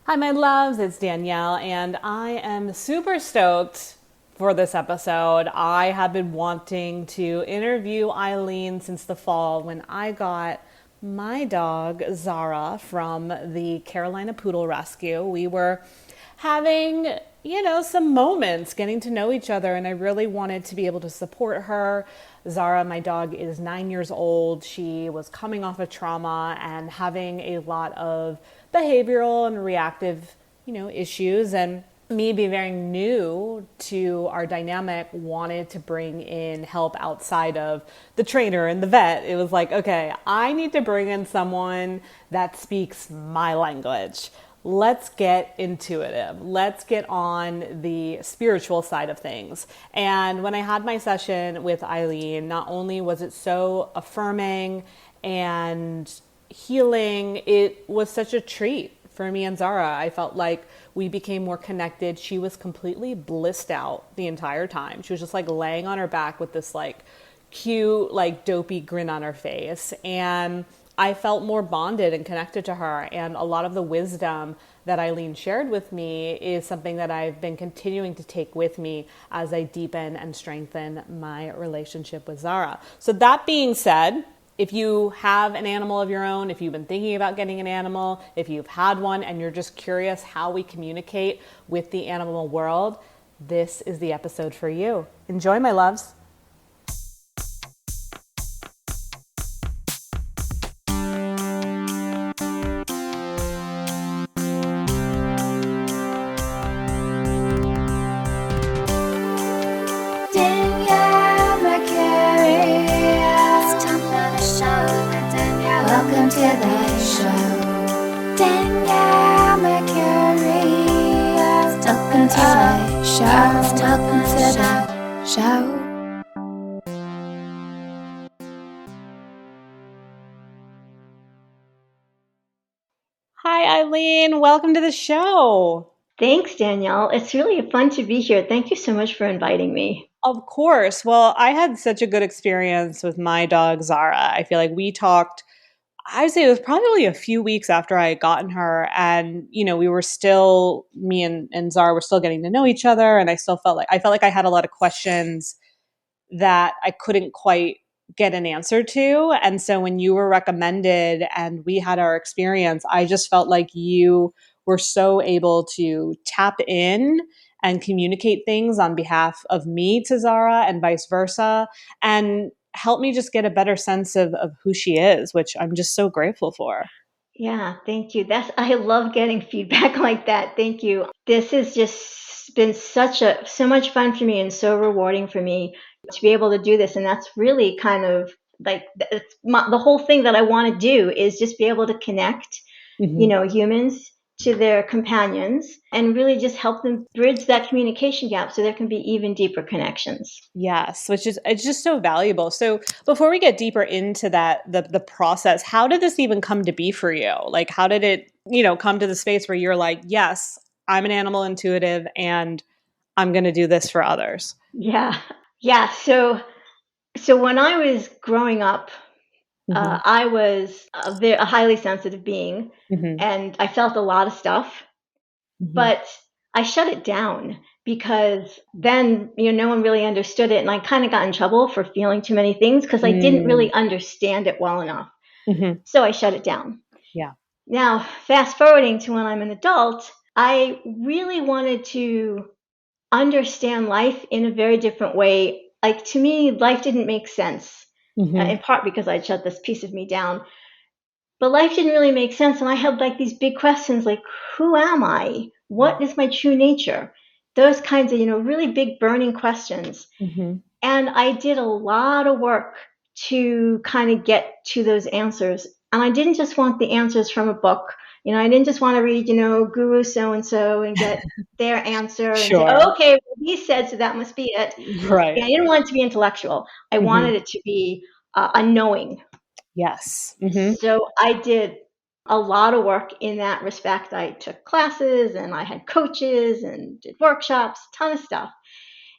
Hi, my loves. It's Danielle, and I am super stoked for this episode. I have been wanting to interview Eileen since the fall when I got my dog, Zara, from the Carolina Poodle Rescue. We were having, some moments getting to know each other, and I really wanted to be able to support her. Zara, my dog, is 9 years old. She was coming off of trauma and having a lot of behavioral and reactive, issues. And me being very new to our dynamic, wanted to bring in help outside of the trainer and the vet. It was like, okay, I need to bring in someone that speaks my language. Let's get intuitive. Let's get on the spiritual side of things. And when I had my session with Eileen, not only was it so affirming and healing, it was such a treat for me and Zara. I felt like we became more connected. She was completely blissed out the entire time. She was just like laying on her back with this like cute, like dopey grin on her face. And I felt more bonded and connected to her. And a lot of the wisdom that Eileen shared with me is something that I've been continuing to take with me as I deepen and strengthen my relationship with Zara. So that being said, if you have an animal of your own, if you've been thinking about getting an animal, if you've had one and you're just curious how we communicate with the animal world, this is the episode for you. Enjoy, my loves. Welcome to the show, Danielle Mercury. Welcome to the show. Welcome to the show. Hi, Eileen. Welcome to the show. Thanks, Danielle. It's really fun to be here. Thank you so much for inviting me. Of course. Well, I had such a good experience with my dog, Zara. I feel like we talked, I'd say it was probably a few weeks after I had gotten her. And, we were still, me and Zara were still getting to know each other. And I felt like I had a lot of questions that I couldn't quite get an answer to. And so when you were recommended and we had our experience, I just felt like you were so able to tap in and communicate things on behalf of me to Zara and vice versa, and help me just get a better sense of who she is, which I'm just so grateful for. Yeah, thank you. I love getting feedback like that. Thank you. This has just been so much fun for me and so rewarding for me to be able to do this. And that's really kind of like the whole thing that I want to do is just be able to connect, humans to their companions and really just help them bridge that communication gap so there can be even deeper connections. Yes, it's just so valuable. So before we get deeper into that, the process, how did this even come to be for you? Like, how did it, come to the space where you're like, yes, I'm an animal intuitive and I'm going to do this for others? Yeah. Yeah. So when I was growing up, I was a highly sensitive being, and I felt a lot of stuff, but I shut it down because then, no one really understood it. And I kind of got in trouble for feeling too many things because I didn't really understand it well enough. So I shut it down. Yeah. Now, fast forwarding to when I'm an adult, I really wanted to understand life in a very different way. Like, to me, life didn't make sense, in part because I'd shut this piece of me down. But life didn't really make sense. And I had like these big questions like, who am I? What is my true nature? Those kinds of, really big burning questions. And I did a lot of work to kind of get to those answers. And I didn't just want the answers from a book. I didn't just want to read, Guru so-and-so and get their answer and say, oh, okay, well, he said, so that must be it. Right. I didn't want it to be intellectual. I wanted it to be a knowing. Yes. So I did a lot of work in that respect. I took classes and I had coaches and did workshops, a ton of stuff.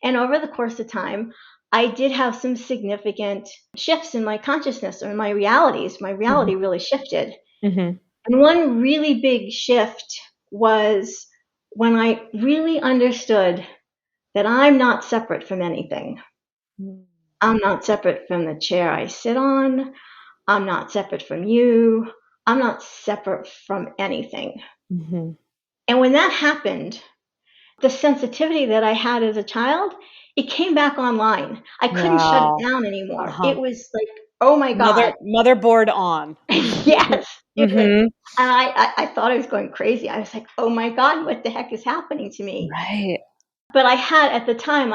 And over the course of time, I did have some significant shifts in my consciousness or my realities. My reality really shifted. And one really big shift was when I really understood that I'm not separate from anything. I'm not separate from the chair I sit on. I'm not separate from you. I'm not separate from anything. Mm-hmm. And when that happened, the sensitivity that I had as a child, it came back online. I couldn't shut it Wow. down anymore. Uh-huh. It was like, oh my God. Motherboard on. Yes, it was. Mm-hmm. And I thought I was going crazy. I was like, oh my God, what the heck is happening to me? Right. But at the time,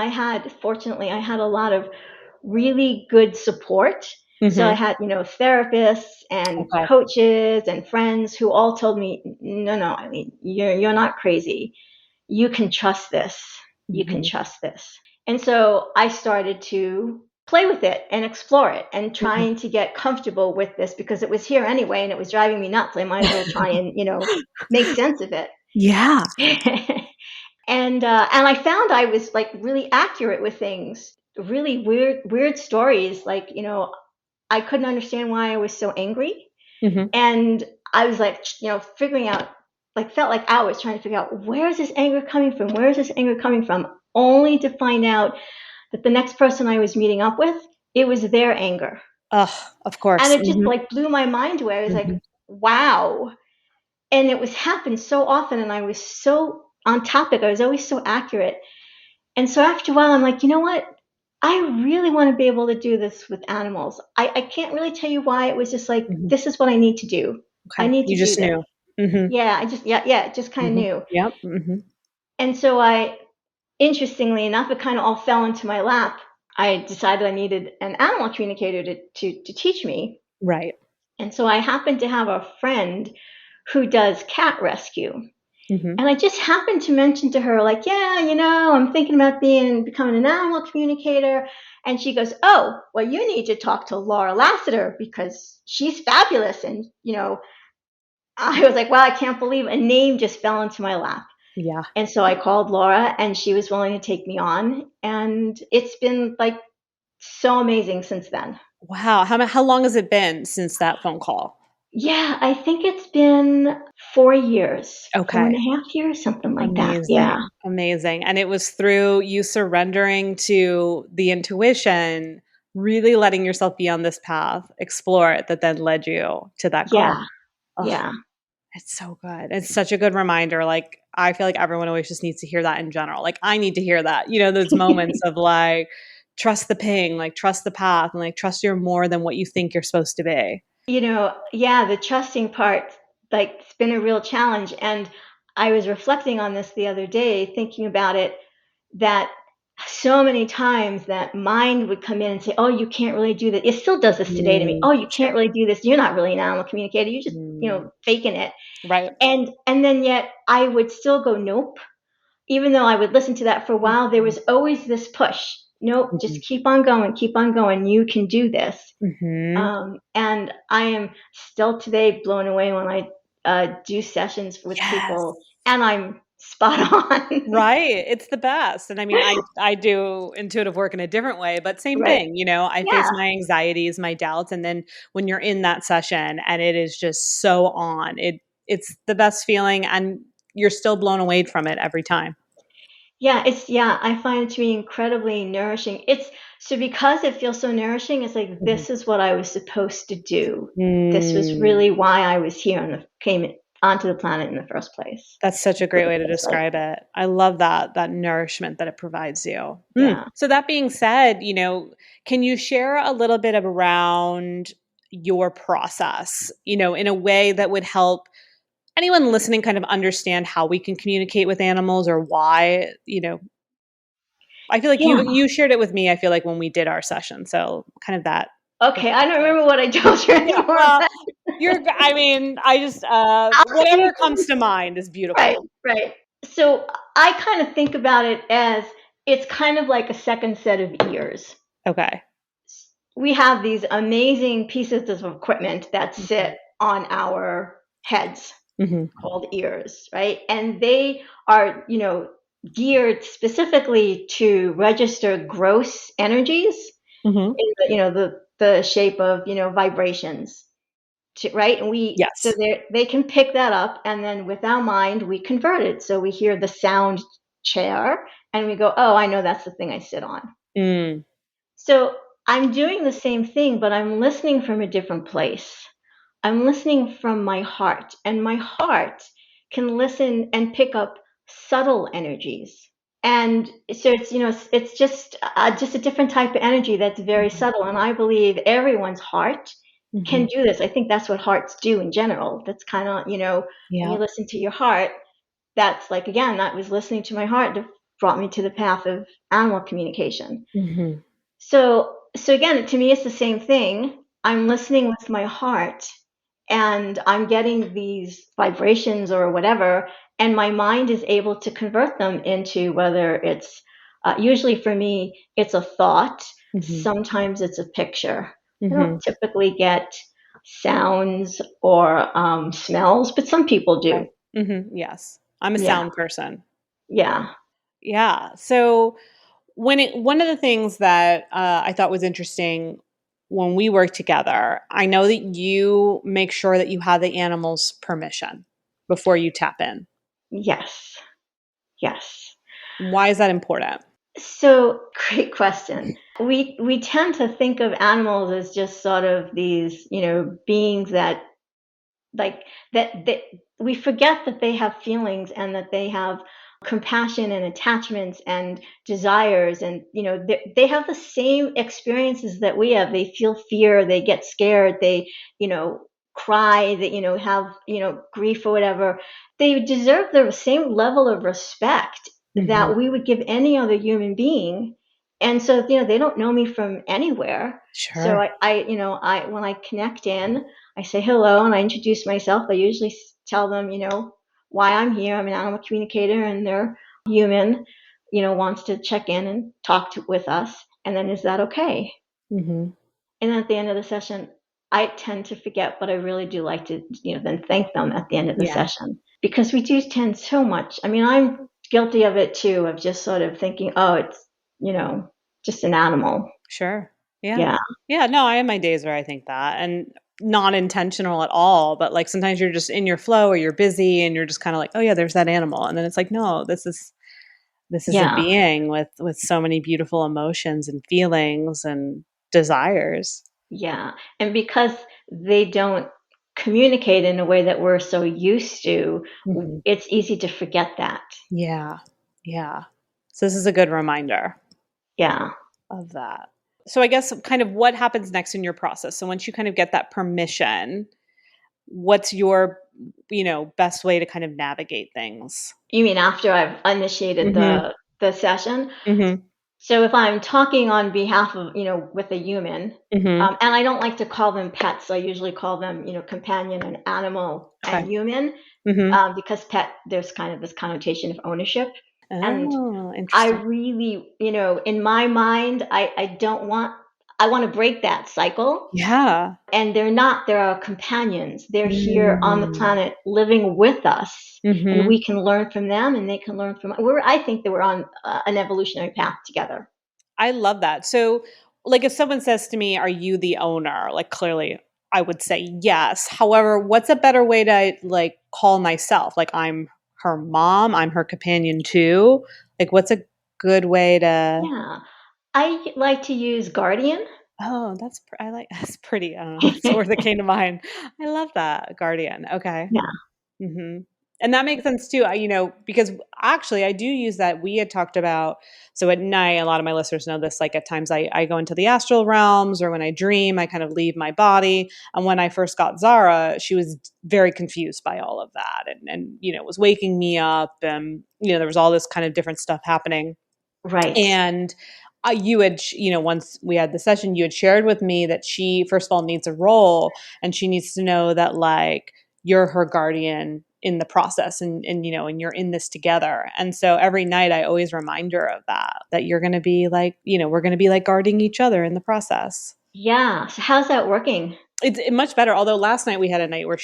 fortunately, I had a lot of really good support. So I Mm-hmm. had, therapists and Okay. coaches and friends who all told me, no, I mean, you're not crazy. You can trust this. You can Mm-hmm. trust this. And so I started to play with it and explore it and Mm-hmm. trying to get comfortable with this because it was here anyway and it was driving me nuts. I might as well try and, make sense of it. Yeah. And I found I was like really accurate with things, really weird stories. Like, I couldn't understand why I was so angry. Mm-hmm. And I was like, figuring out, like, felt like hours trying to figure out where is this anger coming from? Where is this anger coming from? Only to find out that the next person I was meeting up with, it was their anger. Of And course. it just Mm-hmm. like blew my mind away. I was Mm-hmm. like, wow. And it was happened so often and I was so on topic. I was always so accurate. And so after a while, I'm like, you know what? I really want to be able to do this with animals. I can't really tell you why. It was just like, Mm-hmm. this is what I need to do. I Okay. need to You do just this. knew. Mm-hmm. Yeah, just kind of Mm-hmm. knew. Yep. Mm-hmm. And so interestingly enough, it kind of all fell into my lap. I decided I needed an animal communicator to teach me. Right. And so I happened to have a friend who does cat rescue. Mm-hmm. And I just happened to mention to her, like, yeah, I'm thinking about becoming an animal communicator. And she goes, oh, well, you need to talk to Laura Lassiter because she's fabulous. And, I was like, wow, I can't believe a name just fell into my lap. Yeah. And so I called Laura and she was willing to take me on. And it's been like so amazing since then. Wow. How long has it been since that phone call? Yeah, I think it's been 4 years, four and Okay. a half years, something like that. Yeah. Amazing. Amazing. And it was through you surrendering to the intuition, really letting yourself be on this path, explore it, that then led you to that call. Yeah. Oh, Yeah. it's so good. It's such a good reminder. Like, I feel like everyone always just needs to hear that in general. Like, I need to hear that, those moments of like, trust the ping, like, trust the path, and like, trust you're more than what you think you're supposed to be. Yeah, the trusting part, like, it's been a real challenge. And I was reflecting on this the other day, thinking about it, that so many times that mind would come in and say, oh, you can't really do that. It still does this today to me. Oh, you can't Sure. really do this. You're not really an animal communicator. You're just, Mm, faking it. right. And then yet I would still go, nope. Even though I would listen to that for a while, there was always this push. Nope, just keep on going, keep on going. You can do this. Mm-hmm. And I am still today blown away when I do sessions with Yes. people, and I'm spot on. Right. It's the best. And I mean, I do intuitive work in a different way, but same Right. thing, I face Yeah. my anxieties, my doubts, and then when you're in that session and it is just so on, it's the best feeling and you're still blown away from it every time. Yeah, I find it to be incredibly nourishing. It's so because it feels so nourishing, it's like Mhm. this is what I was supposed to do. This was Mm, really why I was here and came onto the planet in the first place. that's such a So great way to it's like, describe it. I love that nourishment that it provides you. yeah. So that being said, can you share a little bit around your process, in a way that would help anyone listening kind of understand how we can communicate with animals or why, I feel like Yeah. you shared it with me, I feel like when we did our session. So kind of that Okay, I don't perspective. remember what I told you Yeah, anymore. well, I mean, I just I'll give whatever you comes to mind is right, beautiful. right. So I kind of think about it as it's kind of like a second set of ears. Okay. We have these amazing pieces of equipment that Mhm. sit on our heads Mhm. called ears, right? And they are, geared specifically to register gross energies Mhm. in the shape of, vibrations right? And so Yes. they can pick that up, and then with our mind, we convert it. So we hear the sound chair, and we go, oh, I know that's the thing I sit on. Mm. So I'm doing the same thing, but I'm listening from a different place. I'm listening from my heart, and my heart can listen and pick up subtle energies. And so it's just a different type of energy that's very Mhm. subtle. And I believe everyone's heart can Mhm. do this. I think that's what hearts do in general. That's kind of, when you Yeah. listen to your heart, that's like, again, that was listening to my heart that brought me to the path of animal communication. Mhm. So again, to me, it's the same thing. I'm listening with my heart, and I'm getting these vibrations or whatever, and my mind is able to convert them into whether it's usually for me, it's a thought. Mhm. Sometimes it's a picture. I don't Mhm. typically get sounds or smells, but some people do. Okay. Mhm. Yes. I'm a Yeah, sound person. yeah, Yeah. So one of the things that I thought was interesting when we work together, I know that you make sure that you have the animal's permission before you tap in. yes, yes. Why is that important? So, great question. We tend to think of animals as just sort of these, beings that like that we forget that they have feelings and that they have compassion and attachments and desires, and they have the same experiences that we have. They feel fear, they get scared, they cry, that have grief or whatever. They deserve the same level of respect Mhm. that we would give any other human being. And so they don't know me from anywhere. So Sure. I when I connect in, I say hello and I introduce myself. I usually tell them, why I'm here. I'm an animal communicator, and they're human, wants to check in and talk with us. And then, is that okay? Mhm. And then at the end of the session, I tend to forget, but I really do like to, then thank them at the end of the Yeah. session, because we do tend so much. I mean, I'm guilty of it too, of just sort of thinking, oh, it's, just an animal. Sure. Yeah. Yeah. Yeah, no, I have my days where I think that, and not intentional at all, but, like, sometimes you're just in your flow or you're busy and you're just kinda like, "Oh, yeah, there's that animal," and then it's like, "No, this is a Yeah. being with so many beautiful emotions and feelings and desires." Yeah, and because they don't communicate in a way that we're so used to, Mhm. it's easy to forget that. Yeah. Yeah. So this is a good reminder Yeah. of that. So I guess kind of what happens next in your process? So once you kind of get that permission, what's your, best way to kind of navigate things? You mean after I've initiated Mhm. the session? Mhm. So if I'm talking on behalf of, with a human, Mhm. and I don't like to call them pets, I usually call them, companion and animal and Okay. human, Mhm. because pet, there's kind of this connotation of ownership. And Oh, I interesting. really, in my mind, I don't want, I want to break that cycle. Yeah. And they're not, they're our companions. They're here on the Mm. planet living with us, and Mhm. we can learn from them and they can learn from, I think that we're on an evolutionary path together. I love that. So, like, if someone says to me, "Are you the owner?" Like, clearly, I would say yes. However, what's a better way to like call myself? Like, I'm her mom. I'm her companion too. Like, what's a good way to? Yeah. I like to use guardian. Oh, I like that's pretty. I don't know. That's the word that came to mind. I love that guardian. Okay. Yeah. Mhm. And that makes sense too, because actually I do use that. We had talked about, so at night, a lot of my listeners know this, like at times I go into the astral realms, or when I dream, I kind of leave my body. And when I first got Zara, she was very confused by all of that, and was waking me up, and there was all this kind of different stuff happening. Right. And you had, once we had the session, you had shared with me that she, first of all, needs a role, and she needs to know that, like, you're her guardian in the process, and you're in this together. And so every night I always remind her of that you're going to be like, we're going to be like guarding each other in the process. Yeah. So how's that working? It's much better. Although last night we had a night where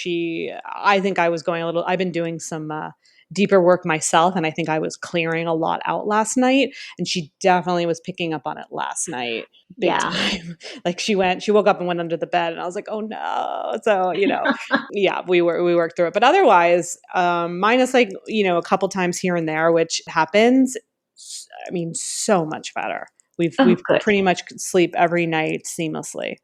I think I was going a little, I've been doing some deeper work myself. And I think I was clearing a lot out last night. And she definitely was picking up on it last night, big time. Like she woke up and went under the bed, and I was like, oh no. So, yeah, we worked through it. But otherwise, minus like, a couple times here and there, which happens, I mean, so much better. We've good. pretty much sleep every night seamlessly.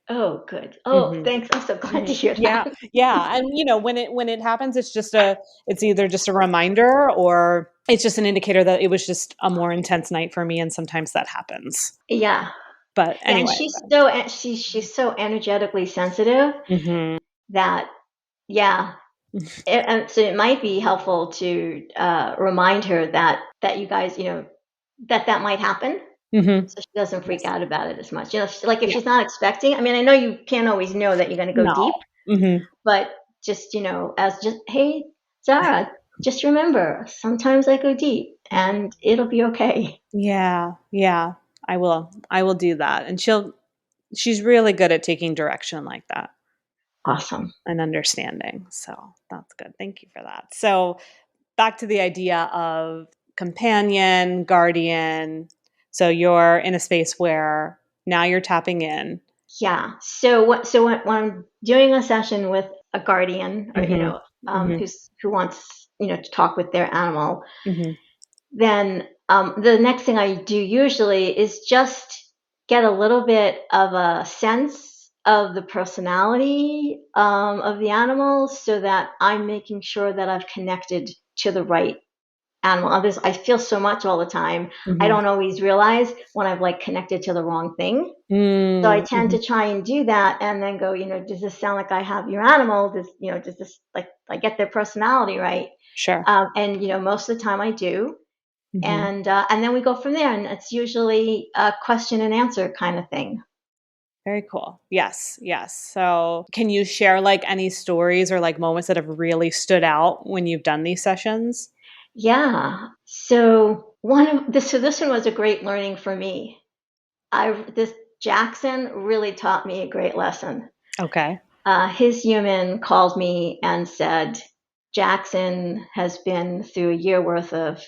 Oh, good. Oh, thanks. I'm so glad to hear that. Yeah. And when it happens, it's either just a reminder, or it's just an indicator that it was just a more intense night for me. And sometimes that happens. Yeah. But anyway. And she's so energetically sensitive that, and so it might be helpful to remind her that you guys, that might happen. So she doesn't freak out about it as much. Like if she's not expecting, I mean, I know you can't always know that you're going to go deep, but just, hey, Zara, just remember, sometimes I go deep and it'll be okay. Yeah. I will do that. And she's really good at taking direction like that. Awesome. And understanding. So that's good. Thank you for that. So back to the idea of companion, guardian. So you're in a space where now you're tapping in. Yeah. So when I'm doing a session with a guardian, or who wants to talk with their animal, then the next thing I do usually is just get a little bit of a sense of the personality of the animal, so that I'm making sure that I've connected to the right animal. I feel so much all the time. I don't always realize when I've like connected to the wrong thing. So I tend to try and do that, and then go, does this sound like I have your animal? Does this, like, I get their personality right? Sure. And most of the time I do. And then we go from there, and it's usually a question and answer kind of thing. Very cool. Yes. So can you share like any stories or like moments that have really stood out when you've done these sessions? Yeah. So this one was a great learning for me. This Jackson really taught me a great lesson. Okay. His human called me and said, Jackson has been through a year worth of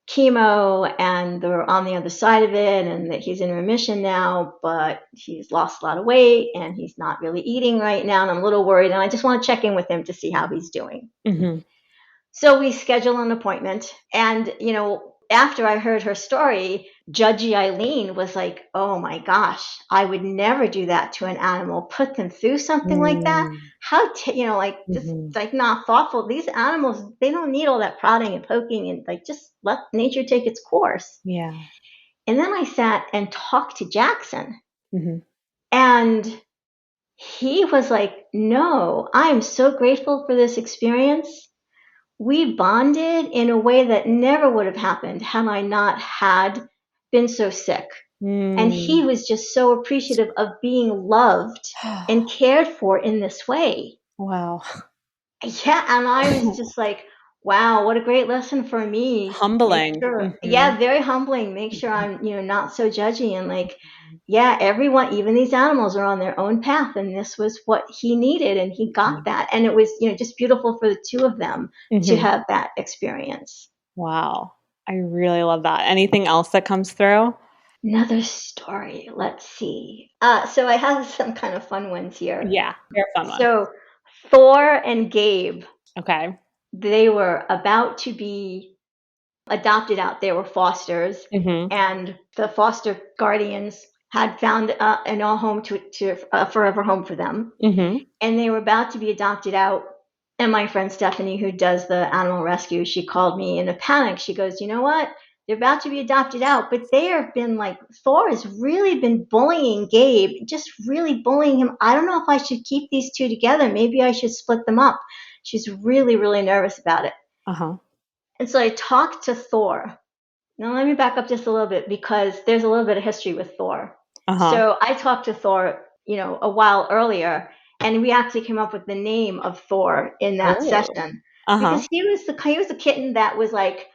chemo, and they're on the other side of it, and that he's in remission now, but he's lost a lot of weight and he's not really eating right now, and I'm a little worried, and I just want to check in with him to see how he's doing. So we schedule an appointment, and after I heard her story, Judgy Eileen was like, oh my gosh, I would never do that to an animal, put them through something like that. How, just like not thoughtful. These animals, they don't need all that prodding and poking, and like just let nature take its course. Yeah. And then I sat and talked to Jackson, and he was like, no, I am so grateful for this experience. We bonded in a way that never would have happened had I not had been so sick. And he was just so appreciative of being loved and cared for in this way. Wow. Yeah, and I was just like, wow, what a great lesson for me. Humbling. Yeah, very humbling. Make sure I'm, not so judgy, and like, yeah, everyone, even these animals are on their own path, and this was what he needed, and he got that. And it was, just beautiful for the two of them to have that experience. Wow. I really love that. Anything else that comes through? Another story. Let's see. So I have some kind of fun ones here. Yeah, they're fun ones. So Thor and Gabe. Okay. They were about to be adopted out. They were fosters, and the foster guardians had found an all home to a forever home for them. And they were about to be adopted out. And my friend Stephanie, who does the animal rescue, she called me in a panic. She goes, you know what? They're about to be adopted out, but they have been like, Thor has really been bullying Gabe, just really bullying him. I don't know if I should keep these two together. Maybe I should split them up. She's really, really nervous about it. And so I talked to Thor. Now let me back up just a little bit, because there's a little bit of history with Thor. So I talked to Thor, a while earlier, and we actually came up with the name of Thor in that session, because he was the kitten that was like,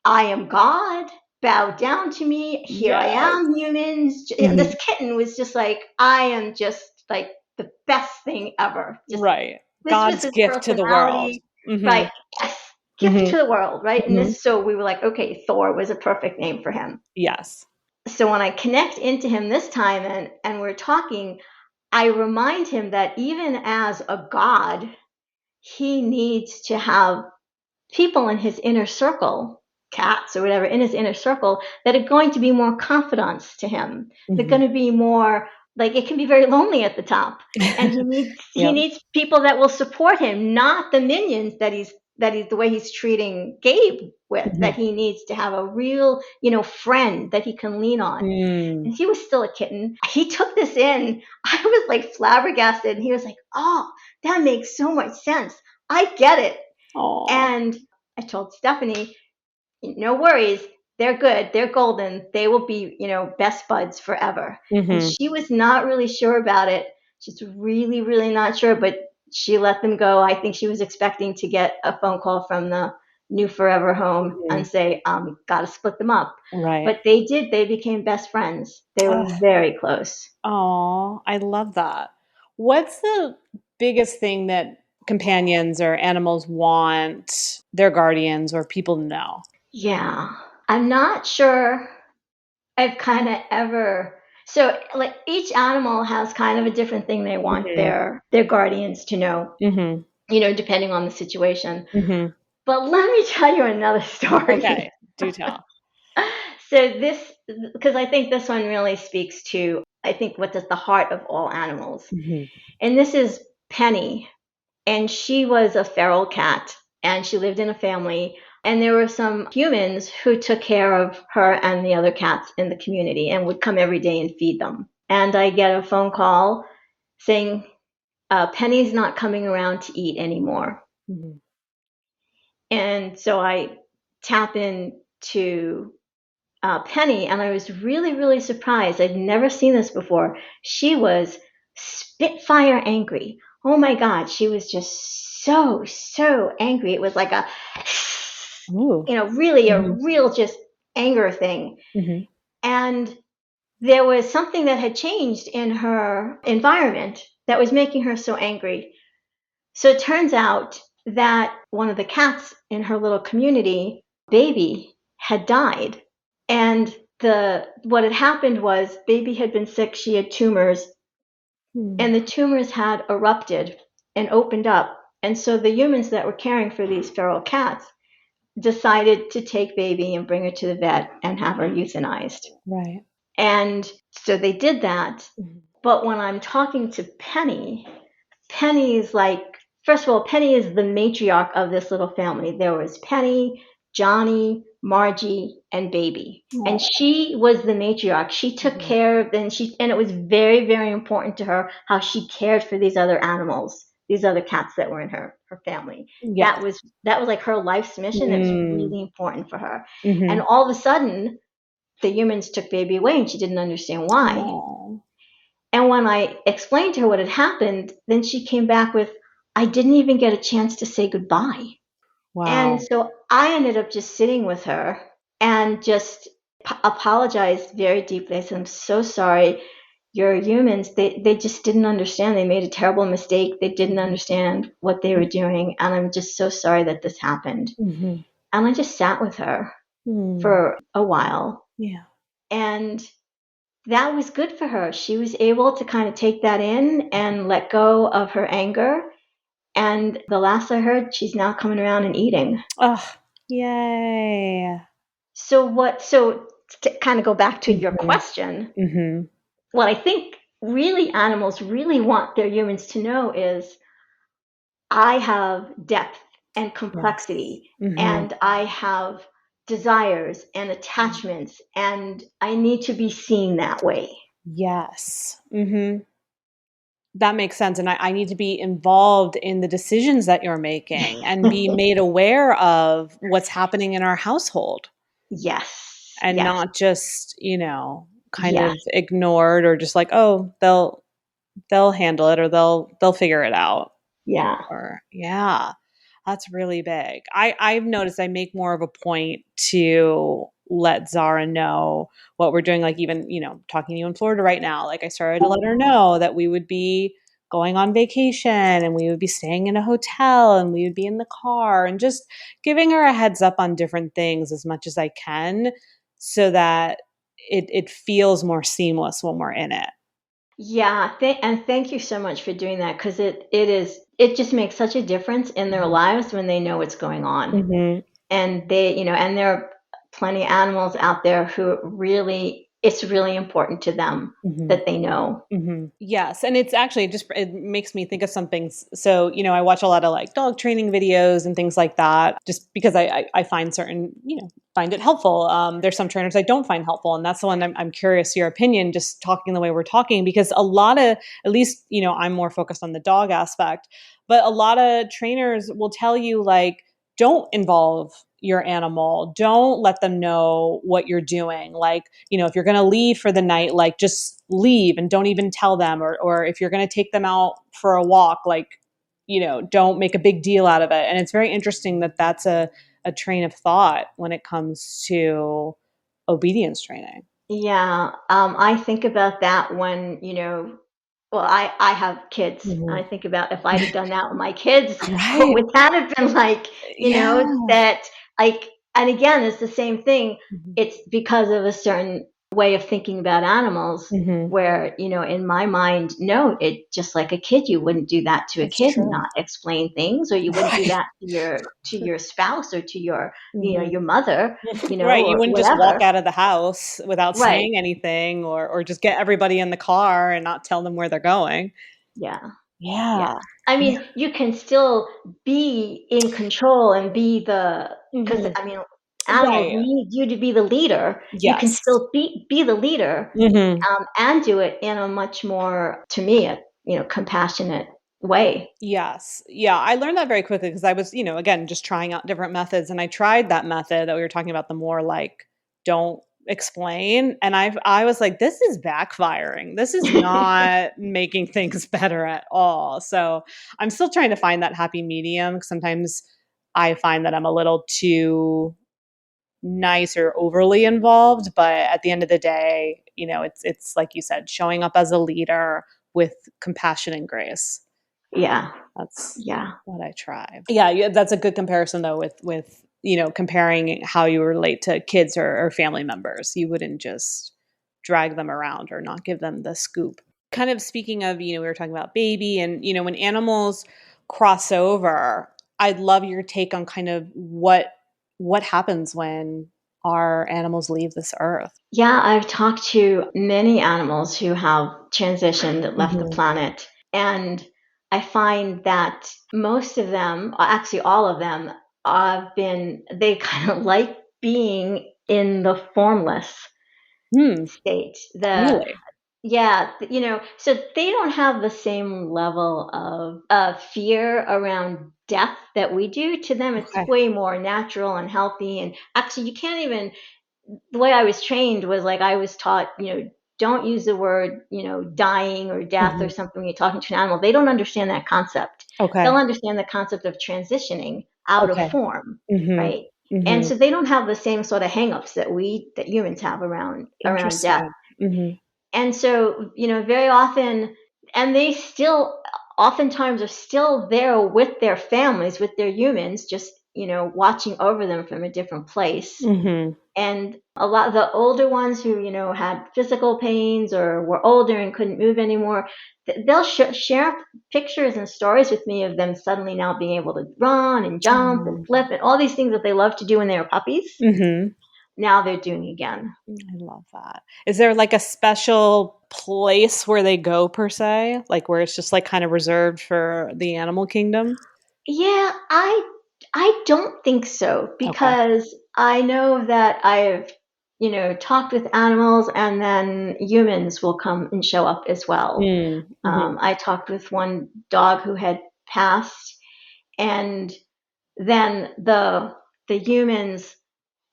I am God, bow down to me. Here I am, humans. This kitten was just like, I am just like the best thing ever. Just, right. God's gift to the world. Right. Yes. gift to the world, right? And Mhm. so we were like, okay, Thor was a perfect name for him. Yes. So when I connect into him this time and we're talking, I remind him that even as a god, he needs to have people in his inner circle, cats or whatever, in his inner circle that are going to be more confidants to him. They're Mhm. going to be more like, it can be very lonely at the top, and he Yep. needs people that will support him, not the minions that he's the way he's treating Gabe with. That Mhm. he needs to have a real, friend that he can lean on. Mm. And he was still a kitten. He took this in. I was like flabbergasted, and he was like, "Oh, that makes so much sense. I get it." Aw. And I told Stephanie, no worries. They're good. They're golden. They will be, best buds forever. And Mhm. she was not really sure about it. She's really, really not sure, but she let them go. I think she was expecting to get a phone call from the new forever home and Mhm. say, got to split them up. Right. But they did. They became best friends. They were Ugh. very close. Aw, I love that. What's the biggest thing that companions or animals want their guardians or people to know? Yeah. I'm not sure I've kind of ever so like each animal has kind of a different thing they want Mhm. their guardians to know, Mhm. depending on the situation. Mhm. But let me tell you another story. Okay. Do tell. So this because I think this one really speaks to I think what is the heart of all animals. Mhm. And this is Penny, and she was a feral cat, and she lived in a family, and there were some humans who took care of her and the other cats in the community and would come every day and feed them. And I get a phone call saying Penny's not coming around to eat anymore. Mhm. And so I tap in to Penny, and I was really, really surprised. I'd never seen this before. She was spitfire angry. Oh my God, she was just so, so angry. It was like a, Ooh. really a Mhm. real just anger thing. Mhm. And there was something that had changed in her environment that was making her so angry. So it turns out that one of the cats in her little community, Baby, had died. And the what had happened was Baby had been sick, she had tumors, Mm. and the tumors had erupted and opened up. And so the humans that were caring for these feral cats decided to take Baby and bring her to the vet and have her euthanized. Right. And so they did that. Mhm. But when I'm talking to Penny, Penny's like, first of all, Penny is the matriarch of this little family. There was Penny, Johnny, Margie, and Baby. And Aw. she was the matriarch. She took Mhm. care of and it was very, very important to her how she cared for these other animals, these other cats that were in her family. Yes. That was like her life's mission. It was Mm. really important for her. And Mhm. all of a sudden, the humans took Baby away and she didn't understand why. Aw. And when I explained to her what had happened, then she came back with, I didn't even get a chance to say goodbye. And Wow. so I ended up just sitting with her and just apologized very deeply. I said, I'm so sorry. You're humans. They just didn't understand. They made a terrible mistake. They didn't Mhm. understand what they were doing. And I'm just so sorry that this happened. Mhm. And I just sat with her Mm. for a while. Yeah. And that was good for her. She was able to kind of take that in and let go of her anger. And the last I heard, she's now coming around and eating. Oh, yay. So to kind of go back to your Mhm. question, Mhm. what I think really animals really want their humans to know is I have depth and Yes. complexity, Mhm. and I have desires and attachments, and I need to be seen that way. Yes. Mhm. That makes sense, and I need to be involved in the decisions that you're making and be made aware of what's happening in our household Yes, and yes, not just, kind yes, of ignored or just like, "Oh, they'll handle it or they'll figure it out." yeah. Or yeah, that's really big. I've noticed I make more of a point to let Zara know what we're doing, like even, talking to you in Florida right now, like I started to let her know that we would be going on vacation and we would be staying in a hotel and we would be in the car and just giving her a heads up on different things as much as I can so that it feels more seamless when we're in it. Yeah, and thank you so much for doing that because it just makes such a difference in their lives when they know what's going on. Mm-hmm. And and there are plenty of animals out there who really, it's really important to them Mm-hmm. that they know. Mm-hmm. Yes. And it's actually just, it makes me think of something. So, I watch a lot of like dog training videos and things like that, just because I find certain, find it helpful. There's some trainers I don't find helpful. And that's the one I'm curious your opinion, just talking the way we're talking, because a lot of, at least, I'm more focused on the dog aspect, but a lot of trainers will tell you like, don't involve your animal. Don't let them know what you're doing. Like, if you're going to leave for the night, like just leave and don't even tell them. Or if you're going to take them out for a walk, like, don't make a big deal out of it. And it's very interesting that that's a train of thought when it comes to obedience training. Yeah, I think about that when, well, I have kids. And I Mm-hmm. think about if I'd have done that with my kids, what Right. would that have been like? Yeah. That like, and again, it's the same thing. Mm-hmm. It's because of a certain way of thinking about animals Mm-hmm. where, in my mind, no, it just like a kid, you wouldn't do that to a That's kid and true. not explain things, or you wouldn't do Right. that to your spouse or to your, Mm-hmm. your mother, Right, you or wouldn't just walk whatever. out of the house without Right. saying anything or just get everybody in the car and not tell them where they're going. Yeah. Yeah. Yeah. I Yeah. mean, you can still be in control and be because Mhm. I mean, animals Right. need you to be the leader. You can Yes. still be the leader, Mhm. and do it in a much more, to me, a compassionate way. Yes. Yeah, I learned that very quickly because I was, again, just trying out different methods, and I tried that method that we were talking about, the more like, don't explain, and I was like, "This is backfiring. This is not making things better at all." So, I'm still trying to find that happy medium 'cause sometimes I find that I'm a little too nice or overly involved, but at the end of the day, it's like you said, showing up as a leader with compassion and grace. Yeah. That's Yeah. what I try. Yeah, yeah, that's a good comparison though with comparing how you relate to kids or family members. You wouldn't just drag them around or not give them the scoop. Kind of speaking of, we were talking about baby and when animals cross over, I'd love your take on kind of what happens when our animals leave this earth. Yeah, I've talked to many animals who have transitioned, that left the Mhm. planet, and I find that most of them, actually all of them, they kind of like being in the formless Hmm, state. really? Yeah, so they don't have the same level of fear around death that we do. To them, it's Okay. way more natural and healthy. And actually, you can't even, the way I was trained was like I was taught, don't use the word, dying or death or Mhm. something when you're talking to an animal. They don't understand that concept. They'll Okay. understand the concept of transitioning out of Okay. form, Mhm. right? And Mhm. so they don't have the same sort of hangups that humans have around death. Interesting. Mhm. And so, very often, and they still oftentimes are still there with their families, with their humans, just, watching over them from a different place. Mhm. And a lot of the older ones who, had physical pains or were older and couldn't move anymore, they'll share pictures and stories with me of them suddenly now being able to run and jump and Oh. flip and all these things that they loved to do when they were puppies. Mhm. Now they're doing again. I love that. Is there like a special place where they go per se? Like where it's just like kind of reserved for the animal kingdom? Yeah, I don't think so Okay. because I know that I've, talked with animals and then humans will come and show up as well. Mm. Mhm. I talked with one dog who had passed, and then the human's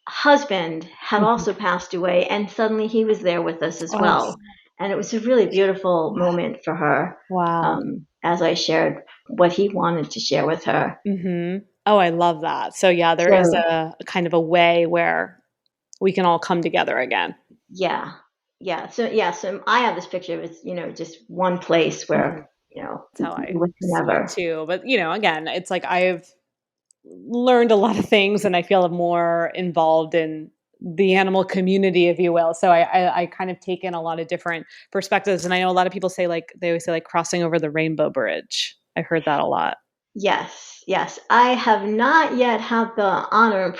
husband had Mhm. also passed away, and suddenly he was there with us as Oh, well. And it was a really beautiful wow. moment for her, Wow. as I shared what he wanted to share with her. Mhm. Oh, I love that. So yeah, there is So a kind of a way where we can all come together again. yeah, yeah. So I have this picture of it's, just one place where Mhm. That's how I with see never. it too. But, again, it's like I've learned a lot of things and I feel more involved in the animal community, if you will. So I kind of take in a lot of different perspectives. And I know a lot of people say, like, they always say, like, crossing over the rainbow bridge. I've heard that a lot. Yes, yes. I have not yet had the honor and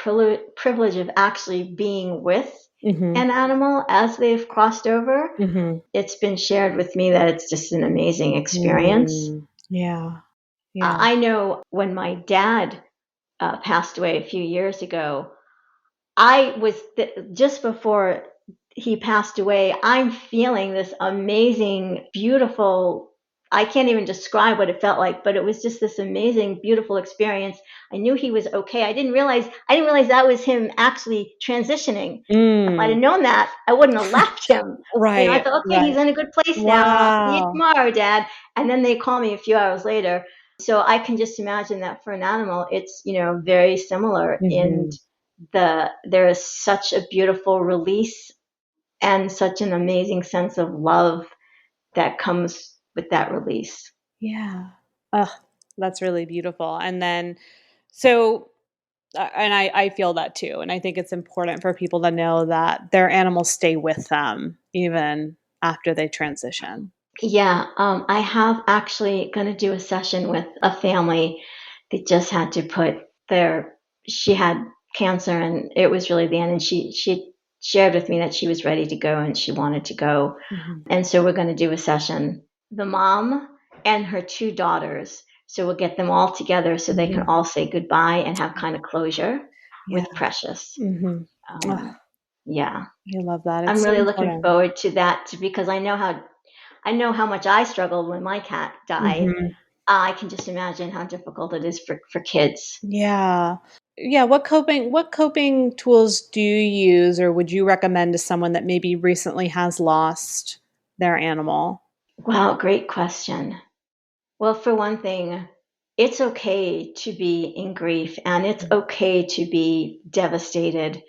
privilege of actually being with Mm-hmm. an animal as they've crossed over. Mm-hmm. It's been shared with me that it's just an amazing experience. Yeah. Yeah. I know when my dad passed away a few years ago, I was just before he passed away, I'm feeling this amazing, beautiful. I can't even describe what it felt like, but it was just this amazing, beautiful experience. I knew he was okay. I didn't realize that was him actually transitioning. If I'd have known that, I wouldn't have left him. I Right. thought, okay, Right. he's in a good place now. I'll see you Wow. tomorrow, Dad. And then they call me a few hours later. So I can just imagine that for an animal, it's very similar in Mm-hmm. there is such a beautiful release and such an amazing sense of love that comes with that release. Yeah. Ugh, that's really beautiful. And then, so, and I feel that too. And I think it's important for people to know that their animals stay with them even after they transition. Yeah, I have actually going to do a session with a family that just had to put she had cancer and it was really the end. And she shared with me that she was ready to go and she wanted to go. Mm-hmm. And so we're going to do a session, the mom and her two daughters. So we'll get them all together so they can all say goodbye and have kind of closure Yeah. with Precious. Mm-hmm. Yeah, I love that. I'm It's so really looking important. forward to that because I know how much I struggled when my cat died. Mm-hmm. I can just imagine how difficult it is for kids. Yeah. Yeah. What coping tools do you use or would you recommend to someone that maybe recently has lost their animal? Wow, great question. Well, for one thing, it's okay to be in grief and it's okay to be devastated.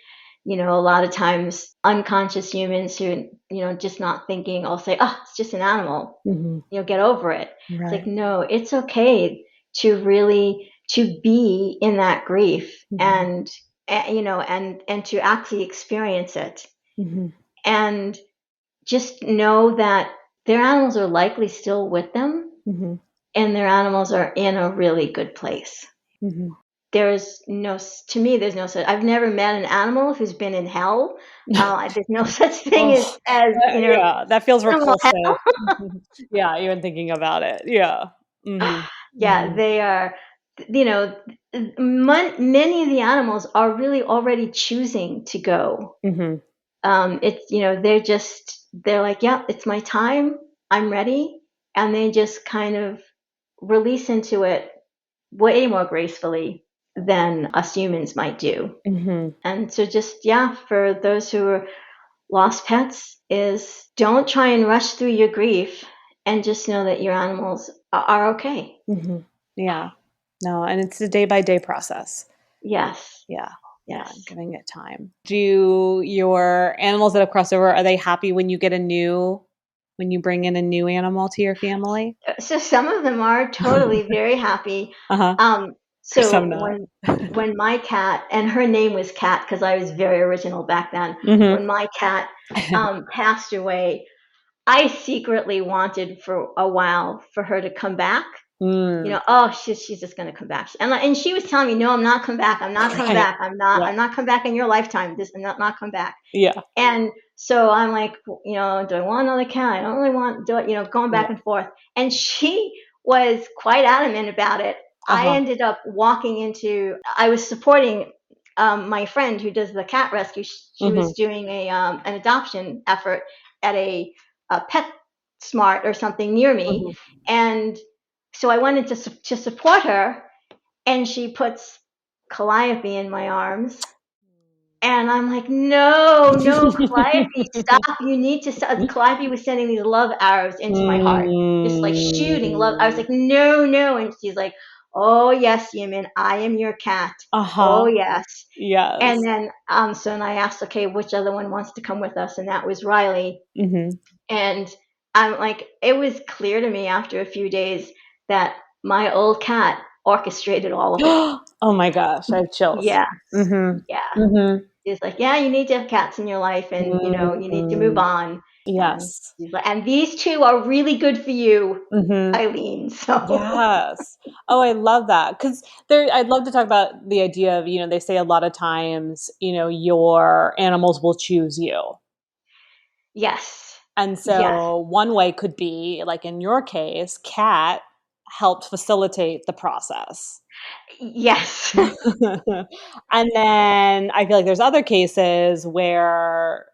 A lot of times unconscious humans who, just not thinking, I'll say, oh, it's just an animal, Mm-hmm. get over it. It's like, Right. no, it's okay to really, to be in that grief Mm-hmm. and to actually experience it. Mm-hmm. And just know that their animals are likely still with them Mm-hmm. and their animals are in a really good place. Mm-hmm. There's no, to me, there's no such, I've never met an animal who's been in hell. There's no such thing Oh, yeah, that feels animal hell. repulsive. Yeah, even thinking about it. Yeah. Mhm. Yeah, Mhm. they are, you know, many of the animals are really already choosing to go. Mhm. They're like, yeah, it's my time. I'm ready. And they just kind of release into it way more gracefully than us humans might do. Mhm. And so just, yeah, for those who are lost pets is don't try and rush through your grief and just know that your animals are okay. Mhm. Yeah. No, and it's a day by day process. Yes. Yeah. Yeah, Yes. giving it time. Do your animals that have crossed over, are they happy when you bring in a new animal to your family? So some of them are totally very happy. Uh-huh. So Some not. when my cat, and her name was Cat because I was very original back then. Mhm. When my cat passed away, I secretly wanted for a while for her to come back. Mm. Oh, she's just gonna come back. And she was telling me, no, I'm not coming back. I'm not coming Right. back. Yeah. I'm not coming back in your lifetime. I'm not come back. Yeah. And so I'm like, do I want another cat? I don't really want, going Yeah. back and forth. And she was quite adamant about it. I Uh-huh. ended up I was supporting my friend who does the cat rescue. She was Mhm. doing an adoption effort at a Pet Smart or something near me. Mhm. And so I went in to support her, and she puts Calliope in my arms. And I'm like, no, no, Calliope, stop. You need to stop. Calliope was sending these love arrows into my heart, just like shooting love. I was Mm. like, no, no. And she's like, oh, yes, Yemin, I am your cat. Oh, Uh-huh. yes. And Yes. then, so then I asked, okay, which other one wants to come with us? And that was Riley. Mhm. And I'm like, it was clear to me after a few days that my old cat orchestrated all of it. Oh my gosh, I have chills. Yeah, Mm-hmm. yeah. Mm-hmm. He's like, yeah, you need to have cats in your life, and you need to move Mm-hmm. on. And Yes. he's like, and these two are really good for you, Mm-hmm. Eileen. So Yes. Oh, I love that. Because I'd love to talk about the idea of, they say a lot of times, your animals will choose you. yes, And yes, so one way could be, like in your case, cat helped facilitate the process. yes, And then I feel like there's other cases where,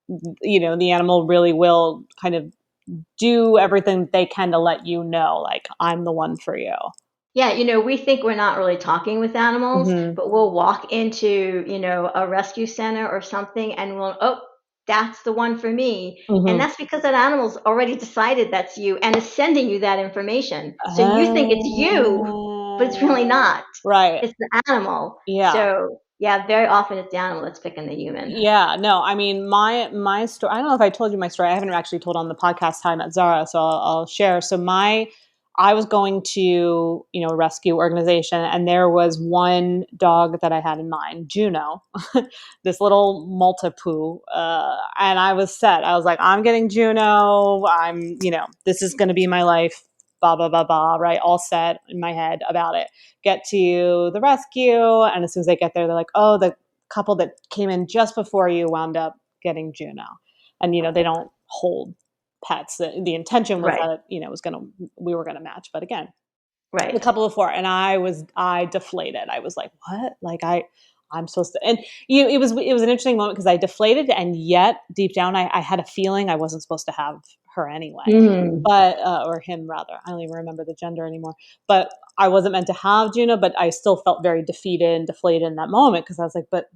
the animal really will kind of do everything they can to let you know, like, I'm the one for you. yeah. We think we're not really talking with animals, Mhm. but we'll walk into a rescue center or something, and oh, that's the one for me. And Mhm. that's because that animal's already decided that's you and is sending you that information. So you think it's you, but it's really Oh. not. Right. It's the animal. Yeah. So yeah, very often it's the animal that's picking the human. Yeah, no, I mean, my story. I don't know if I told you my story. I haven't actually told on the podcast time at Zara, so I'll share. So I was going to, a rescue organization, and there was one dog that I had in mind, Juno, this little Maltipoo, and I was set. I was like, I'm getting Juno. This is going to be my life. Blah blah blah blah. Right, all set in my head about it. Get to the rescue, and as soon as they get there, they're like, "Oh, the couple that came in just before you wound up getting Juno." And, they don't hold pets. The intention was Right, that, we were going to match. But again, the right. couple before, and I deflated. I was like, what? Like, I'm supposed to, and it was an interesting moment because I deflated, and yet deep down, I had a feeling I wasn't supposed to have her anyway. Mm. But, or him rather, I don't even remember the gender anymore, but I wasn't meant to have Juno, but I still felt very defeated and deflated in that moment because I was like, but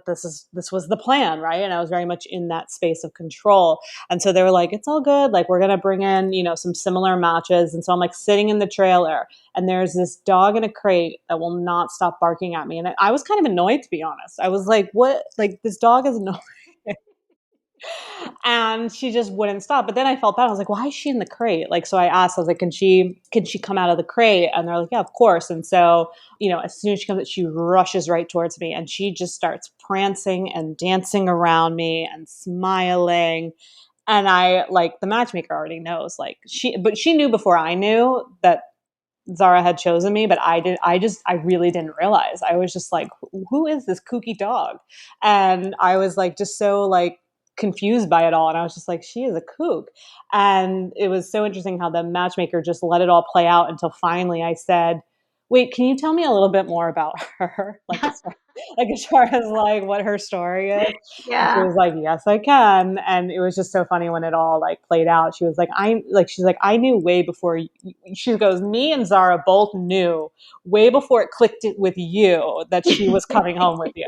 this was the plan, right? And I was very much in that space of control. And so they were like, it's all good. Like, we're going to bring in, some similar matches. And so I'm like sitting in the trailer, and there's this dog in a crate that will not stop barking at me. And I was kind of annoyed, to be honest. I was like, what? Like, this dog is annoying. And she just wouldn't stop. But then I felt bad. I was like, why is she in the crate? Like, so I asked, I was like, can she come out of the crate? And they're like, yeah, of course. And so, as soon as she comes, she rushes right towards me, and she just starts prancing and dancing around me and smiling. And I, like, the matchmaker already knows, like, but she knew before I knew that Zara had chosen me, but I really didn't realize. I was just like, who is this kooky dog? And I was like, just so like confused by it all. And I was just like, she is a kook. And it was so interesting how the matchmaker just let it all play out until finally I said, wait, can you tell me a little bit more about her? As far as like what her story is. And she Yeah. was like, yes, I can. And it was just so funny when it all like played out. She was like, she's like, I knew way before she goes, me and Zara both knew way before it clicked it with you that she was coming home with you.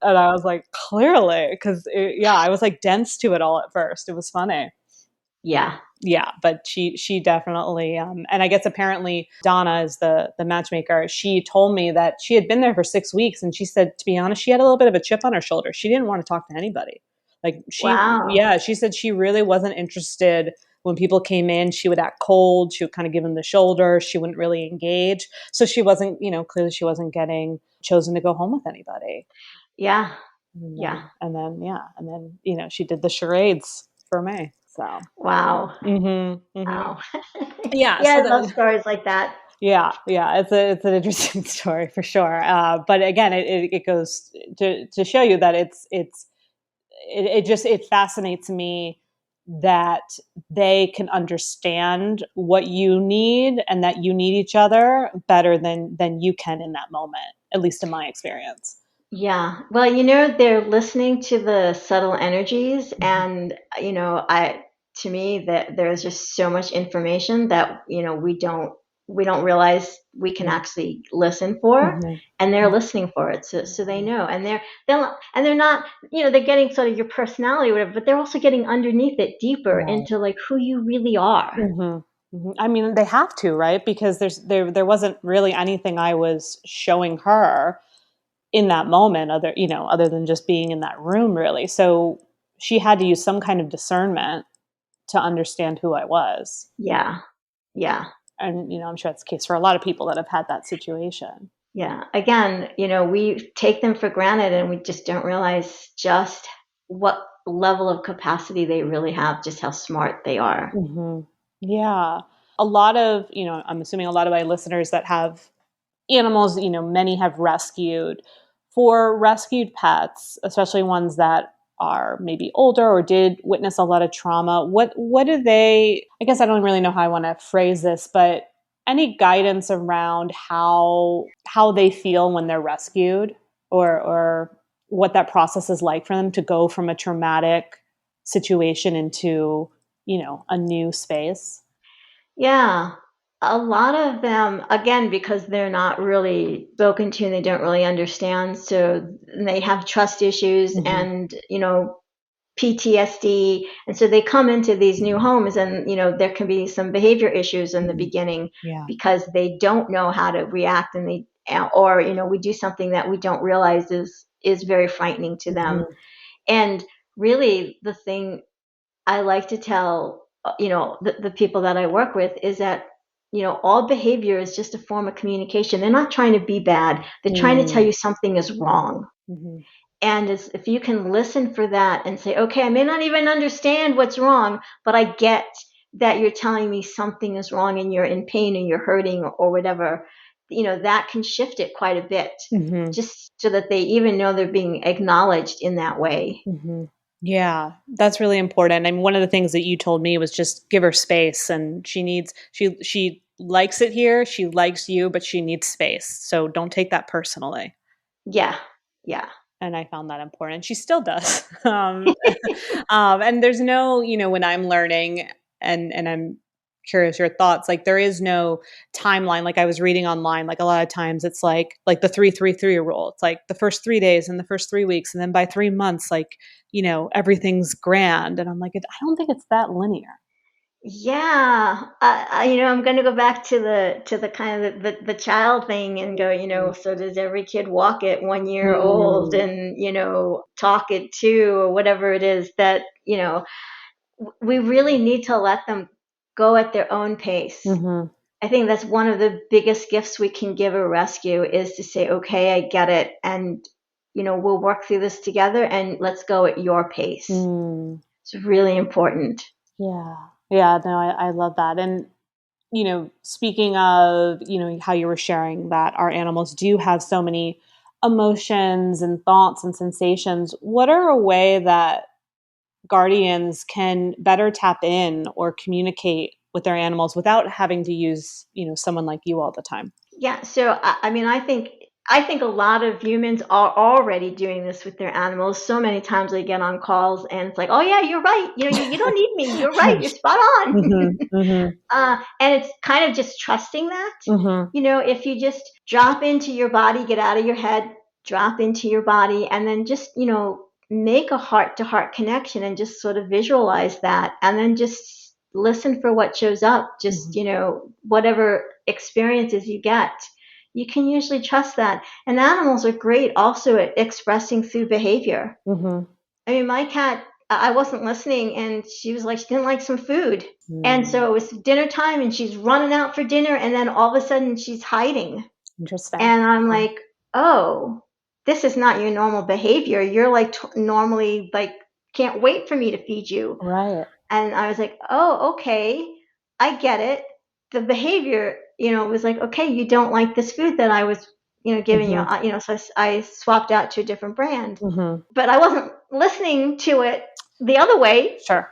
And I was like, clearly, because yeah, I was like dense to it all at first. It was funny. Yeah. Yeah, but she definitely, and I guess apparently Donna is the matchmaker. She told me that she had been there for 6 weeks, and she said, to be honest, she had a little bit of a chip on her shoulder. She didn't want to talk to anybody. Like, Wow. yeah, she said she really wasn't interested when people came in. She would act cold. She would kind of give them the shoulder. She wouldn't really engage. So she wasn't, clearly she wasn't getting chosen to go home with anybody. Yeah. And Yeah. then she did the charades for me. So. Wow. Mm-hmm, mm-hmm. Wow. Yeah, Yeah, so I love that, stories like that. yeah, it's an interesting story for sure. But again, it goes to show you that it fascinates me that they can understand what you need and that you need each other better than you can in that moment, at least in my experience. Yeah. Well, they're listening to the subtle energies, and I to me that there's just so much information that, we don't realize we can Yeah. actually listen for, and they're Mm-hmm. listening for it, so they know, and they're not, they're getting sort of your personality or whatever, but they're also getting underneath it deeper Right. into like who you really are. I mean, they have to, right? Because there wasn't really anything I was showing her in that moment, other than just being in that room, really. So she had to use some kind of discernment to understand who I was. Yeah. Yeah. And, I'm sure that's the case for a lot of people that have had that situation. Yeah. Again, we take them for granted and we just don't realize just what level of capacity they really have, just how smart they are. Mm-hmm. Yeah. A lot of, I'm assuming a lot of my listeners that have animals, many have rescued. For rescued pets, especially ones that are maybe older or did witness a lot of trauma, what do they, I guess I don't really know how I want to phrase this, but any guidance around how they feel when they're rescued, or what that process is like for them to go from a traumatic situation into, a new space? Yeah. A lot of them, again, because they're not really spoken to and they don't really understand. So they have trust issues Mm-hmm. and, PTSD. And so they come into these new homes and, there can be some behavior issues in the beginning Yeah. because they don't know how to react or, we do something that we don't realize is very frightening to them. Mm-hmm. And really the thing I like to tell, the people that I work with is that, all behavior is just a form of communication. They're not trying to be bad. They're trying to tell you something is wrong. Mm-hmm. And if you can listen for that and say, okay, I may not even understand what's wrong, but I get that you're telling me something is wrong and you're in pain and you're hurting or whatever, that can shift it quite a bit, Mm-hmm. just so that they even know they're being acknowledged in that way. Mm-hmm. Yeah, that's really important. I mean, one of the things that you told me was just give her space, and she likes it here. She likes you, but she needs space. So don't take that personally. Yeah. Yeah. And I found that important. She still does. And there's no, when I'm learning and I'm curious your thoughts, like there is no timeline. Like I was reading online, like a lot of times it's like the 3-3-3 rule. It's like the first 3 days and the first 3 weeks. And then by 3 months, like, everything's grand. And I'm like, I don't think it's that linear. Yeah, I'm going to go back to the kind of the child thing and go, so does every kid walk at 1 year old and talk at 2 or whatever it is that we really need to let them go at their own pace. Mm-hmm. I think that's one of the biggest gifts we can give a rescue is to say, okay, I get it, and we'll work through this together, and let's go at your pace. It's really important. Yeah. Yeah. No, I love that. And, speaking of, how you were sharing that our animals do have so many emotions and thoughts and sensations, what are a way that guardians can better tap in or communicate with their animals without having to use, someone like you all the time? Yeah, so I mean, I think a lot of humans are already doing this with their animals. So many times they get on calls and it's like, oh yeah, you're right. You don't need me. You're right. You're spot on. Mm-hmm, mm-hmm. And it's kind of just trusting that. Mm-hmm. If you just drop into your body, get out of your head, drop into your body, and then just make a heart to heart connection and just sort of visualize that, and then just listen for what shows up. Just whatever experiences you get, you can usually trust that. And animals are great also at expressing through behavior. Mm-hmm. I mean, my cat, I wasn't listening and she was like, she didn't like some food. And so it was dinner time and she's running out for dinner. And then all of a sudden she's hiding. Interesting. And I'm like, oh, this is not your normal behavior. You're like normally like, can't wait for me to feed you. Right. And I was like, oh, okay, I get it. The behavior, was like, okay, you don't like this food that I was, giving you, so I swapped out to a different brand. Mm-hmm. But I wasn't listening to it the other way. Sure.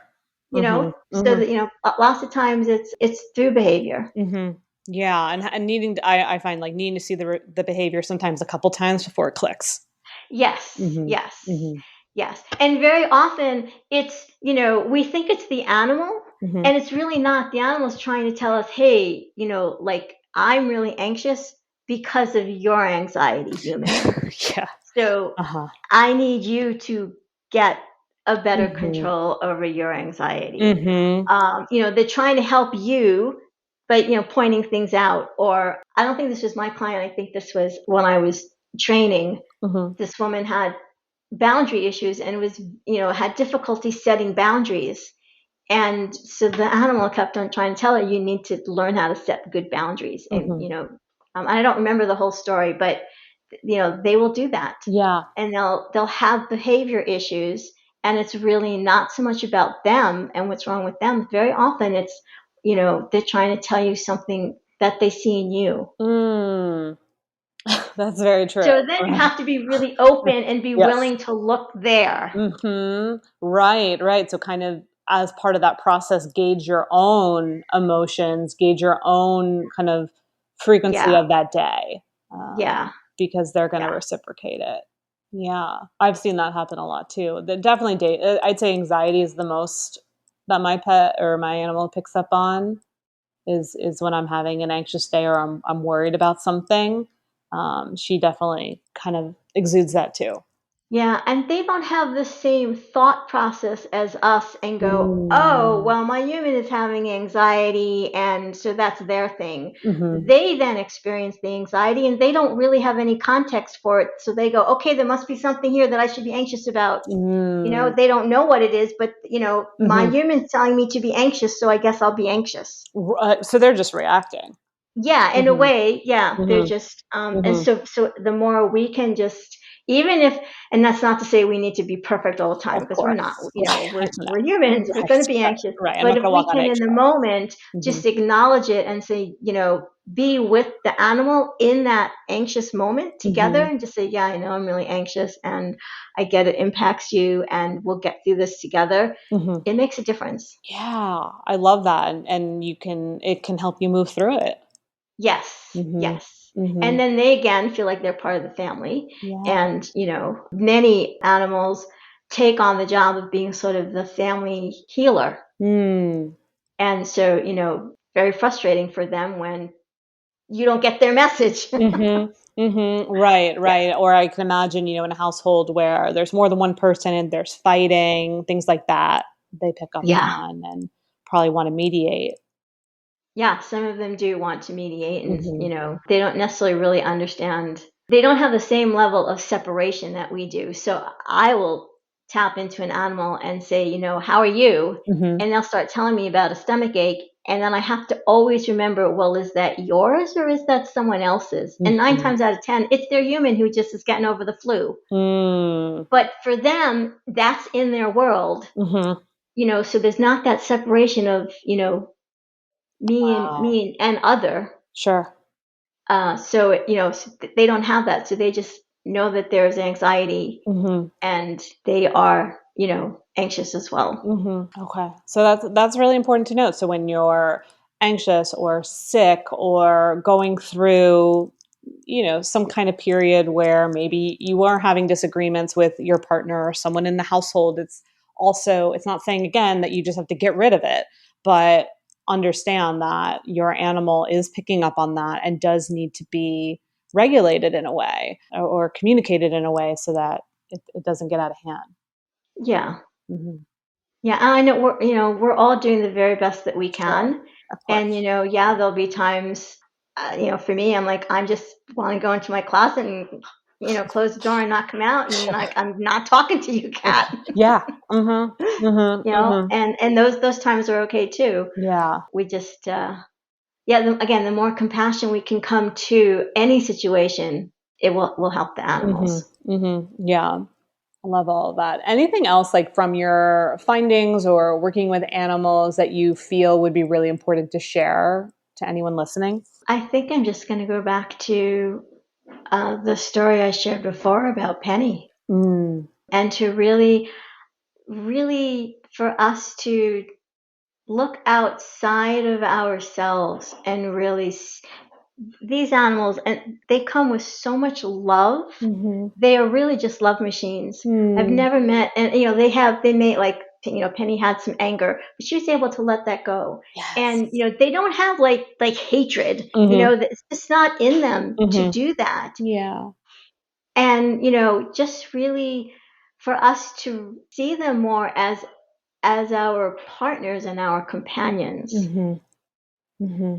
So that, lots of times it's through behavior. Mm-hmm. Yeah, and needing to, I find like needing to see the behavior sometimes a couple times before it clicks. Yes, Mm-hmm. yes, Mm-hmm. yes. And very often it's, we think it's the animal, Mm-hmm. and it's really not. The animal's trying to tell us, hey, like I'm really anxious because of your anxiety, human. Yeah. So I need you to get a better control over your anxiety. Mm-hmm. They're trying to help you, but pointing things out. Or I don't think this was my client. I think this was when I was training. Mm-hmm. This woman had boundary issues and was, had difficulty setting boundaries. And so the animal kept on trying to tell her, you need to learn how to set good boundaries. And, I don't remember the whole story, but, they will do that. Yeah. And they'll have behavior issues. And it's really not so much about them and what's wrong with them. Very often it's, they're trying to tell you something that they see in you. Mm. That's very true. So then you have to be really open and be Yes. willing to look there. Right. So kind of as part of that process, gauge your own emotions, gauge your own kind of frequency Yeah. of that day. Yeah. Because they're going to Yeah. reciprocate it. Yeah. I've seen that happen a lot too. Definitely I'd say anxiety is the most that my pet or my animal picks up on is when I'm having an anxious day or I'm worried about something. She definitely kind of exudes that too. Yeah, and they don't have the same thought process as us and go, oh, Mm. well, my human is having anxiety, and so that's their thing. Mm-hmm. They then experience the anxiety and they don't really have any context for it. So they go, okay, there must be something here that I should be anxious about. Mm. They don't know what it is, but, my Mm-hmm. human's telling me to be anxious, so I guess I'll be anxious. So they're just reacting. Yeah, in a Mm-hmm. way, yeah, they're Mm-hmm. just and Mm-hmm. so the more we can just, even if, and that's not to say we need to be perfect all the time, Of because we're not, course. No. we're humans, we're going to be anxious, Right. I'm but not if going to walk we on can in the eggshells. moment Mm-hmm. just acknowledge it and say, be with the animal in that anxious moment together Mm-hmm. and just say, yeah, I know I'm really anxious and I get it impacts you and we'll get through this together. Mm-hmm. It makes a difference. Yeah, I love that, and it can help you move through it. Yes, Mm-hmm. yes. Mm-hmm. And then they again feel like they're part of the family. Yeah. And, many animals take on the job of being sort of the family healer. Mm. And so, very frustrating for them when you don't get their message. Mm-hmm. Mm-hmm. Right. Yeah. Or I can imagine, in a household where there's more than one person and there's fighting, things like that, they pick up Yeah. on and probably want to mediate. Yeah, some of them do want to mediate and, Mm-hmm. they don't necessarily really understand. They don't have the same level of separation that we do. So I will tap into an animal and say, how are you? Mm-hmm. And they'll start telling me about a stomach ache. And then I have to always remember, well, is that yours or is that someone else's? And nine Mm-hmm. times out of 10, it's their human who just is getting over the flu. Mm. But for them, that's in their world, Mm-hmm. so there's not that separation of, Wow. me and other. Sure. So they don't have that. So they just know that there's anxiety Mm-hmm. and they are, anxious as well. Mm-hmm. Okay. So that's really important to note. So when you're anxious or sick or going through, some kind of period where maybe you are having disagreements with your partner or someone in the household, it's not saying again that you just have to get rid of it, but understand that your animal is picking up on that and does need to be regulated in a way or communicated in a way so that it doesn't get out of hand. Yeah. Mm-hmm. Yeah. And I know we're all doing the very best that we Sure. can. Of And, course. yeah, there'll be times, for me, I'm like, I just want to go into my closet and, close the door and not come out. And like, I'm not talking to you, cat. Yeah. Mm-hmm. Mm-hmm. Mm-hmm. And those times are okay too. Yeah. We just, again, the more compassion we can come to any situation, it will help the animals. Mm-hmm. Mm-hmm. Yeah. I love all of that. Anything else like from your findings or working with animals that you feel would be really important to share to anyone listening? I think I'm just going to go back to the story I shared before about Penny, Mm. and to really, really for us to look outside of ourselves and really these animals, and they come with so much love. Mm-hmm. They are really just love machines. I've Mm. never met, and they made like, Penny had some anger, but she was able to let that go. Yes. And they don't have like hatred. Mm-hmm. It's just not in them to Mm-hmm. do that. Yeah. And just really for us to see them more as our partners and our companions. Mm-hmm. Mm-hmm.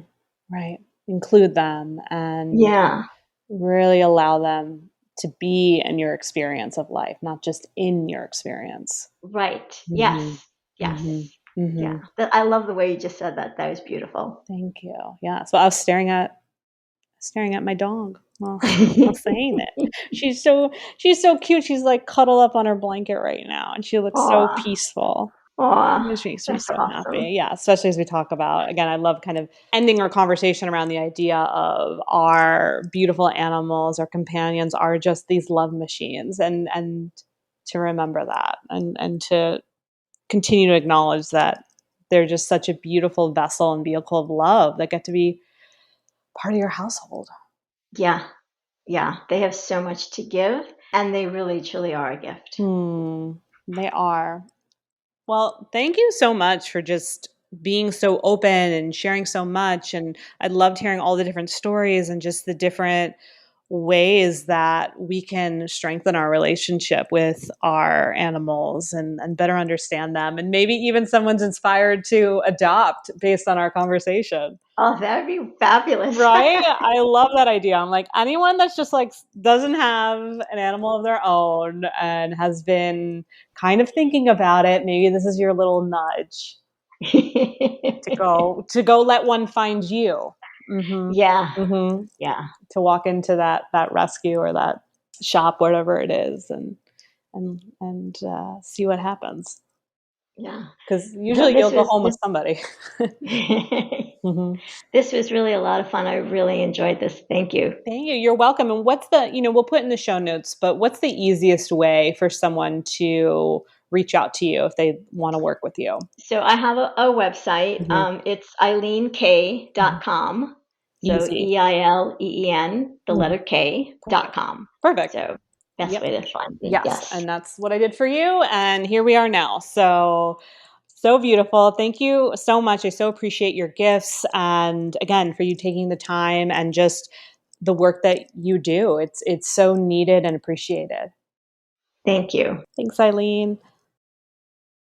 Right. Include them and Yeah. really allow them to be in your experience of life, not just in your experience. Right. Mm-hmm. Yes. Yes. Mm-hmm. Yeah. I love the way you just said that. That was beautiful. Thank you. Yeah. So I was staring at my dog while saying it. She's so cute. She's like cuddled up on her blanket right now, and she looks so Aw, peaceful. It aw, makes me that's so awesome. happy. Yeah, especially as we talk about, again, I love kind of ending our conversation around the idea of our beautiful animals, our companions are just these love machines, and to remember that, and to continue to acknowledge that they're just such a beautiful vessel and vehicle of love that get to be part of your household. Yeah, yeah. They have so much to give, and they really, truly are a gift. They are. Well, thank you so much for just being so open and sharing so much. And I loved hearing all the different stories and just the different ways that we can strengthen our relationship with our animals and better understand them. And maybe even someone's inspired to adopt based on our conversation. Oh, that'd be fabulous. Right? I love that idea. I'm like, anyone that's just like doesn't have an animal of their own and has been kind of thinking about it, maybe this is your little nudge to go let one find you. Yeah, Mm-hmm. yeah. To walk into that rescue or that shop, whatever it is, and see what happens. Yeah. Because No, usually you'll go home with somebody. Mm-hmm. this was really a lot of fun. I really enjoyed this. Thank you. Thank you. You're welcome. And what's we'll put in the show notes, but what's the easiest way for someone to reach out to you if they want to work with you? So I have a website. Mm-hmm. It's eileenk.com. So Easy. EILEEN, the Mm-hmm. letter K, Perfect. .com. Perfect. So best Yep. way to find me. Yes. Yes. And that's what I did for you. And here we are now. So beautiful. Thank you so much. I so appreciate your gifts. And again, for you taking the time and just the work that you do. It's so needed and appreciated. Thank you. Thanks, Eileen.